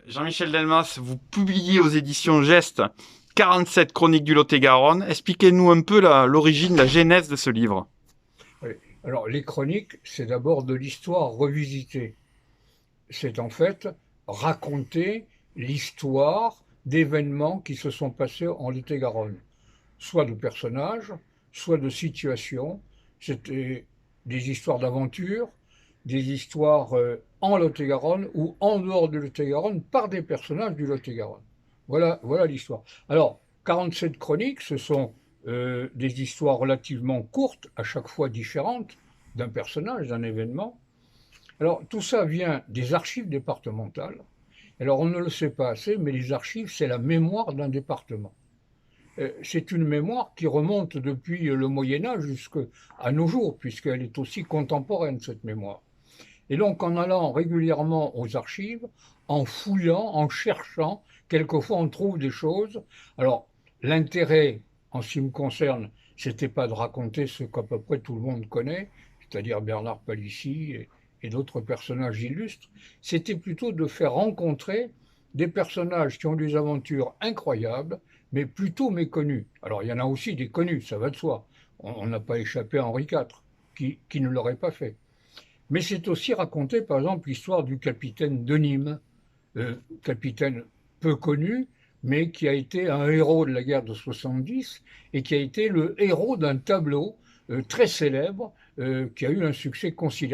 Jean-Michel Delmas, vous publiez aux éditions Geste 47 chroniques du Lot-et-Garonne. Expliquez-nous un peu l'origine, la genèse de ce livre. Oui. Alors, les chroniques, c'est d'abord de l'histoire revisitée. C'est en fait raconter l'histoire d'événements qui se sont passés en Lot-et-Garonne, soit de personnages, soit de situations. C'était des histoires d'aventure, des histoires en Lot-et-Garonne ou en dehors de Lot-et-Garonne par des personnages du Lot-et-Garonne. Voilà l'histoire. Alors, 47 chroniques, ce sont des histoires relativement courtes, à chaque fois différentes, d'un personnage, d'un événement. Alors, tout ça vient des archives départementales. Alors, on ne le sait pas assez, mais les archives, c'est la mémoire d'un département. C'est une mémoire qui remonte depuis le Moyen Âge jusqu'à nos jours, puisqu'elle est aussi contemporaine, cette mémoire. Et donc, en allant régulièrement aux archives, en fouillant, en cherchant, quelquefois on trouve des choses. Alors, l'intérêt, en ce qui me concerne, c'était pas de raconter ce qu'à peu près tout le monde connaît, c'est-à-dire Bernard Palissy et d'autres personnages illustres. C'était plutôt de faire rencontrer des personnages qui ont des aventures incroyables, mais plutôt méconnus. Alors, il y en a aussi des connus, ça va de soi. On n'a pas échappé à Henri IV, qui ne l'aurait pas fait. Mais c'est aussi raconter, par exemple, l'histoire du capitaine de Nîmes, capitaine peu connu, mais qui a été un héros de la guerre de 70 et qui a été le héros d'un tableau très célèbre qui a eu un succès considérable.